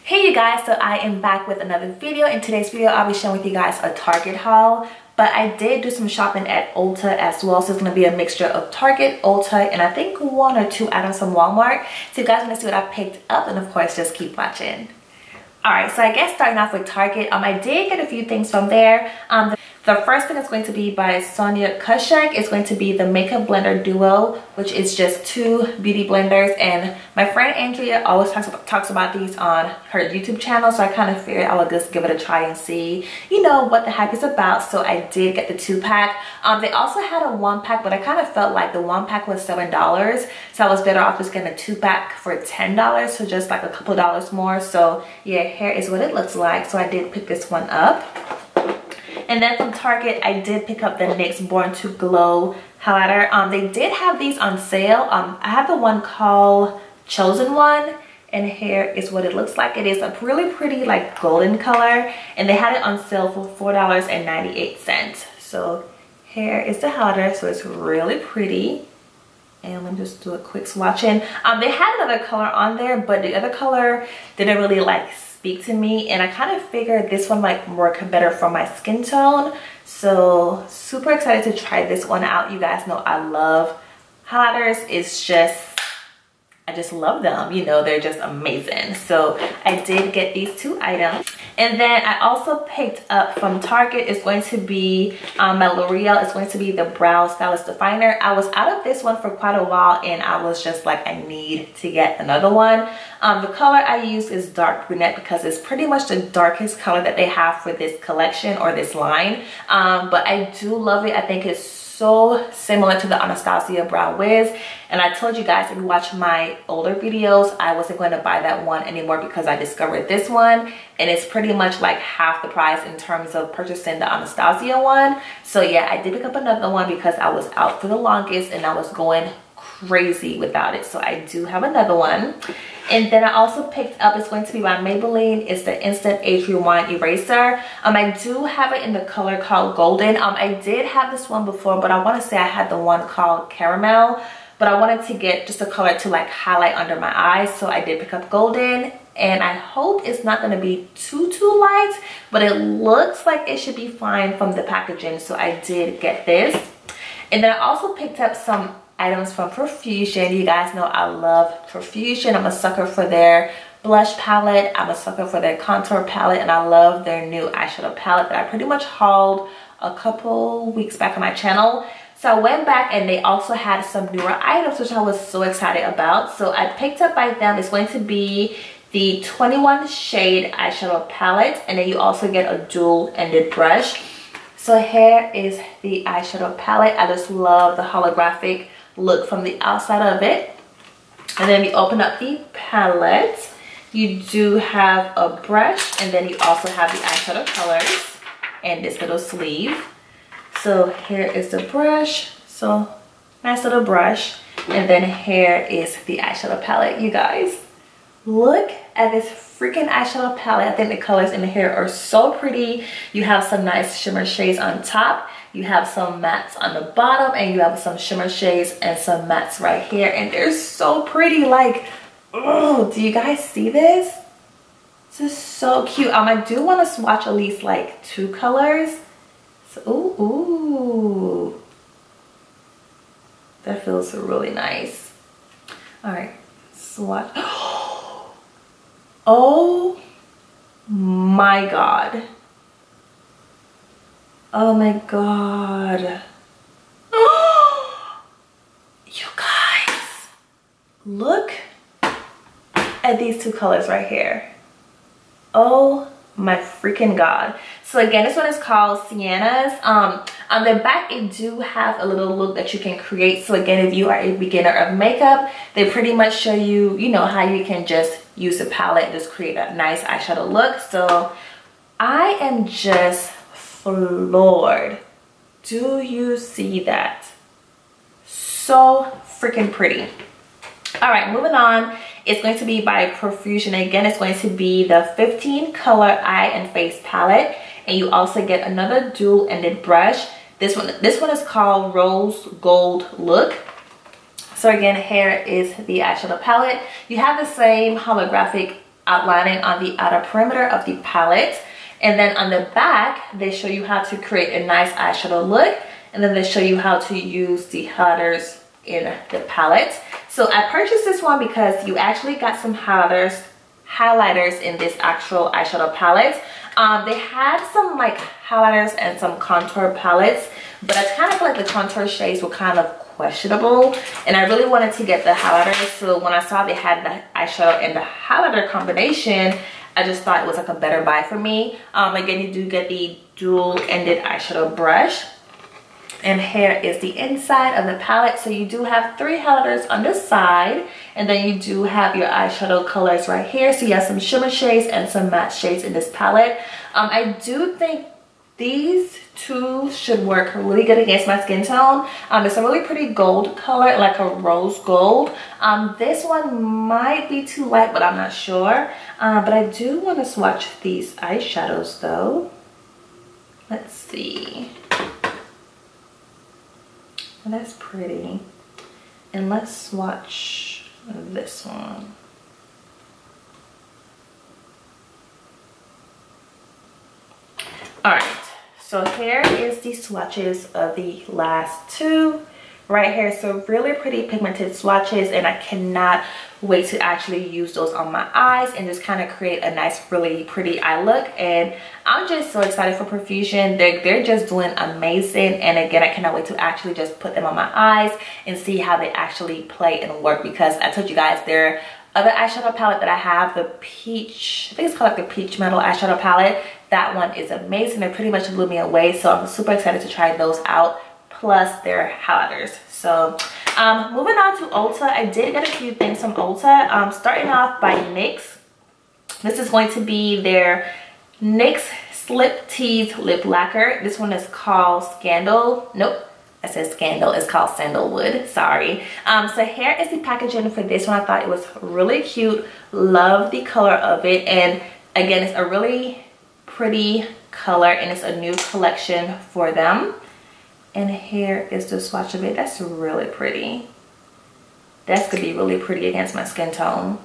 Hey you guys, so I am back with another video. In today's video I'll be sharing with you guys a Target haul, but I did do some shopping at Ulta as well, so it's going to be a mixture of Target, Ulta, and I think one or two items from Walmart. So you guys want to see what I picked up, and of course just keep watching. Alright, so I guess starting off with Target, I did get a few things from there. The first thing is going to be by Sonia Kushek. It's going to be the Makeup Blender Duo, which is just two beauty blenders. And my friend Andrea always talks about these on her YouTube channel. So I kind of figured I would just give it a try and see, you know, what the hype is about. So I did get the 2-pack. They also had a 1-pack, but I kind of felt like the 1-pack was $7. So I was better off just getting a 2-pack for $10. So just like a couple dollars more. So yeah, here is what it looks like. So I did pick this one up. And then from Target, I did pick up the NYX Born to Glow highlighter. They did have these on sale. I have the one called Chosen One, and here is what it looks like. It is a really pretty like golden color, and they had it on sale for $4.98. So here is the highlighter. So it's really pretty. And let me just do a quick swatching. They had another color on there, but the other color didn't really like speak to me, and I kind of figured this one might work better for my skin tone. So super excited to try this one out. You guys know I love highlighters. It's just, I just love them, you know, they're just amazing. So I did get these two items. And then I also picked up from Target, it's going to be my L'Oreal. It's going to be the Brow Stylist Definer. I was out of this one for quite a while, and I was just like, I need to get another one. The color I use is dark brunette because it's pretty much the darkest color that they have for this collection or this line. But I do love it. I think it's so similar to the Anastasia Brow Wiz, and I told you guys if you watch my older videos I wasn't going to buy that one anymore because I discovered this one, and it's pretty much like half the price in terms of purchasing the Anastasia one. So yeah, I did pick up another one because I was out for the longest and I was going crazy without it. So I do have another one. And then I also picked up, it's going to be by Maybelline, it's the Instant Age Rewind Eraser. I do have it in the color called Golden. I did have this one before, but I want to say I had the one called Caramel, but I wanted to get just a color to like highlight under my eyes, so I did pick up Golden. And I hope it's not going to be too light, but it looks like it should be fine from the packaging, so I did get this. And then I also picked up some items from Profusion. You guys know I love Profusion. I'm a sucker for their blush palette. I'm a sucker for their contour palette, and I love their new eyeshadow palette that I pretty much hauled a couple weeks back on my channel. So I went back, and they also had some newer items, which I was so excited about. So I picked up by them. It's going to be the 21 shade eyeshadow palette, and then you also get a dual-ended brush. So here is the eyeshadow palette. I just love the holographic look from the outside of it. And then you open up the palette, you do have a brush, and then you also have the eyeshadow colors and this little sleeve. So here is the brush, so nice little brush, and then here is the eyeshadow palette. You guys, look at this freaking eyeshadow palette. I think the colors in here are so pretty. You have some nice shimmer shades on top, you have some mattes on the bottom, and you have some shimmer shades and some mattes right here, and they're so pretty. Like, oh, do you guys see this? This is so cute. I do want to swatch at least like 2 colors. So, ooh, that feels really nice. All right, swatch. Oh my god. Oh my god. You guys, look at these 2 colors right here. Oh my freaking god. So again, this one is called Sienna's. On the back, it do have a little look that you can create. So again, if you are a beginner of makeup, they pretty much show you, you know, how you can just use a palette and just create a nice eyeshadow look. So I am just floored. Do you see that? So freaking pretty. All right, moving on. It's going to be by Profusion. Again, it's going to be the 15 color eye and face palette, and you also get another dual-ended brush. This one is called Rose Gold Look. So again, here is the eyeshadow palette. You have the same holographic outlining on the outer perimeter of the palette. And then on the back, they show you how to create a nice eyeshadow look. And then they show you how to use the highlighters in the palette. So I purchased this one because you actually got some highlighters in this actual eyeshadow palette. They had some like highlighters and some contour palettes, but I kind of feel like the contour shades were kind of questionable, and I really wanted to get the highlighters. So when I saw they had the eyeshadow and the highlighter combination, I just thought it was like a better buy for me. Again, you do get the dual-ended eyeshadow brush. And here is the inside of the palette. So you do have 3 highlighters on the side, and then you do have your eyeshadow colors right here. So you have some shimmer shades and some matte shades in this palette. I do think these 2 should work really good against my skin tone. It's a really pretty gold color, like a rose gold. This one might be too light, but I'm not sure. But I do want to swatch these eyeshadows though. Let's see. That's pretty. And let's swatch this one. All right, so here is the swatches of the last 2 right here. So really pretty pigmented swatches, and I cannot wait to actually use those on my eyes and just kind of create a nice, really pretty eye look. And I'm just so excited for Profusion. They're just doing amazing, and again, I cannot wait to actually just put them on my eyes and see how they actually play and work, because I told you guys their other eyeshadow palette that I have, the peach, I think it's called like the peach metal eyeshadow palette, that one is amazing. It pretty much blew me away, so I'm super excited to try those out, plus their highlighters. So moving on to Ulta, I did get a few things from Ulta. Starting off by NYX. This is going to be their NYX Slip Tease Lip Lacquer. This one is called Scandal. Nope, I said Scandal. It's called Sandalwood. Sorry. So here is the packaging for this one. I thought it was really cute. Love the color of it. And again, it's a really pretty color, and it's a new collection for them. And here is the swatch of it. That's really pretty. That's gonna be really pretty against my skin tone.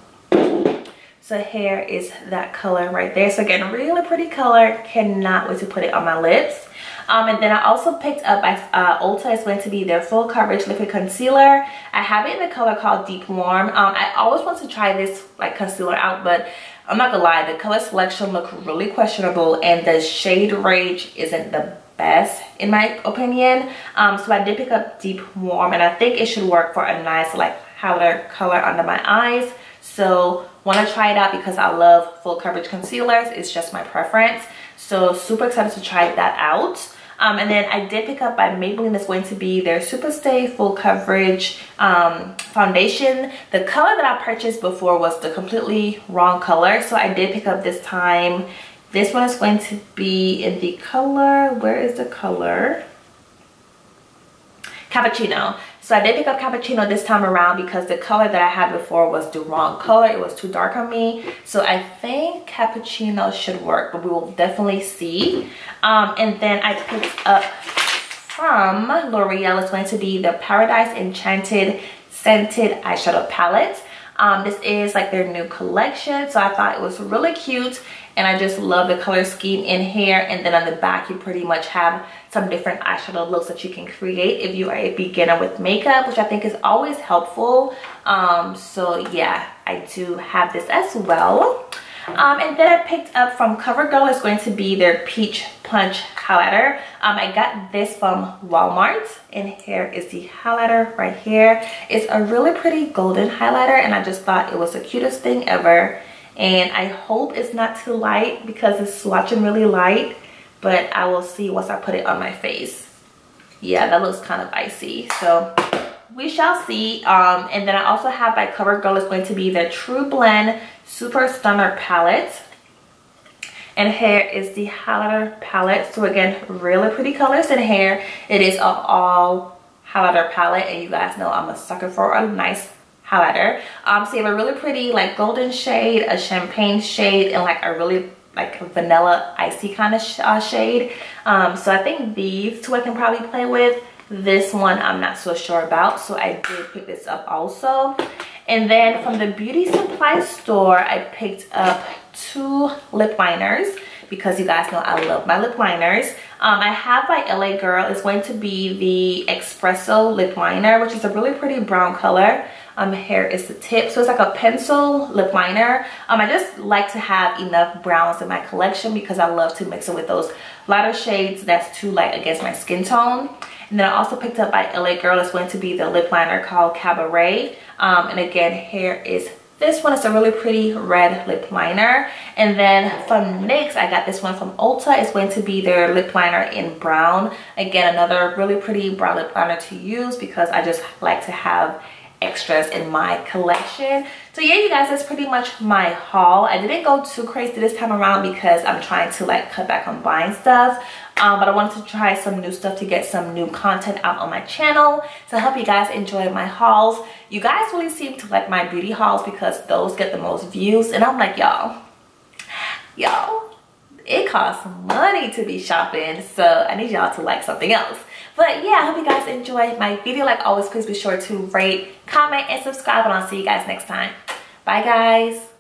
So here is that color right there. So again, really pretty color. Cannot wait to put it on my lips. And then I also picked up by Ulta. It's going to be their full coverage liquid concealer. I have it in the color called Deep Warm. I always want to try this like concealer out, but I'm not gonna lie, the color selection looked really questionable, and the shade range isn't the best in my opinion. So I did pick up Deep Warm, and I think it should work for a nice like powder color under my eyes. So want to try it out because I love full coverage concealers. It's just my preference. So super excited to try that out. And then I did pick up by Maybelline. It's going to be their Super Stay Full Coverage foundation. The color that I purchased before was the completely wrong color, so I did pick up this time. This one is going to be in the color, where is the color? Cappuccino. So I did pick up Cappuccino this time around because the color that I had before was the wrong color. It was too dark on me. So I think Cappuccino should work, but we will definitely see. And then I picked up from L'Oreal. It's going to be the Paradise Enchanted Scented Eyeshadow Palette. This is like their new collection, so I thought it was really cute, and I just love the color scheme in here. And then on the back, you pretty much have some different eyeshadow looks that you can create if you are a beginner with makeup, which I think is always helpful. So yeah, I do have this as well. And then I picked up from CoverGirl. It's going to be their Peach Punch highlighter. I got this from Walmart, and here is the highlighter right here. It's a really pretty golden highlighter, and I just thought it was the cutest thing ever. And I hope it's not too light because it's swatching really light, but I will see once I put it on my face. Yeah, that looks kind of icy, so we shall see. And then I also have by CoverGirl is going to be the True Blend Super Stunner palette, and here is the highlighter palette. So again, really pretty colors in here. It is an all highlighter palette, and you guys know I'm a sucker for a nice highlighter. So you have a really pretty like golden shade, a champagne shade, and like a really like a vanilla icy kind of shade. So I think these two I can probably play with. This one I'm not so sure about, so I did pick this up also. And then from the beauty supply store, I picked up 2 lip liners because you guys know I love my lip liners. I have by LA Girl. It's going to be the espresso lip liner, which is a really pretty brown color. Here is the tip. So it's like a pencil lip liner. I just like to have enough browns in my collection because I love to mix it with those lighter shades that's too light against my skin tone. And then I also picked up by LA Girl. It's going to be the lip liner called Cabaret. And again, here is this one. Is a really pretty red lip liner. And then from NYX, I got this one from Ulta. It's going to be their lip liner in brown. Again, another really pretty brown lip liner to use because I just like to have extras in my collection. So yeah, you guys, that's pretty much my haul. I didn't go too crazy this time around because I'm trying to like cut back on buying stuff, but I wanted to try some new stuff to get some new content out on my channel. So I hope you guys enjoy my hauls. You guys really seem to like my beauty hauls because those get the most views, and I'm like, y'all, it costs money to be shopping, so I need y'all to like something else. But yeah, I hope you guys enjoyed my video. Like always, please be sure to rate, comment, and subscribe, and I'll see you guys next time. Bye guys.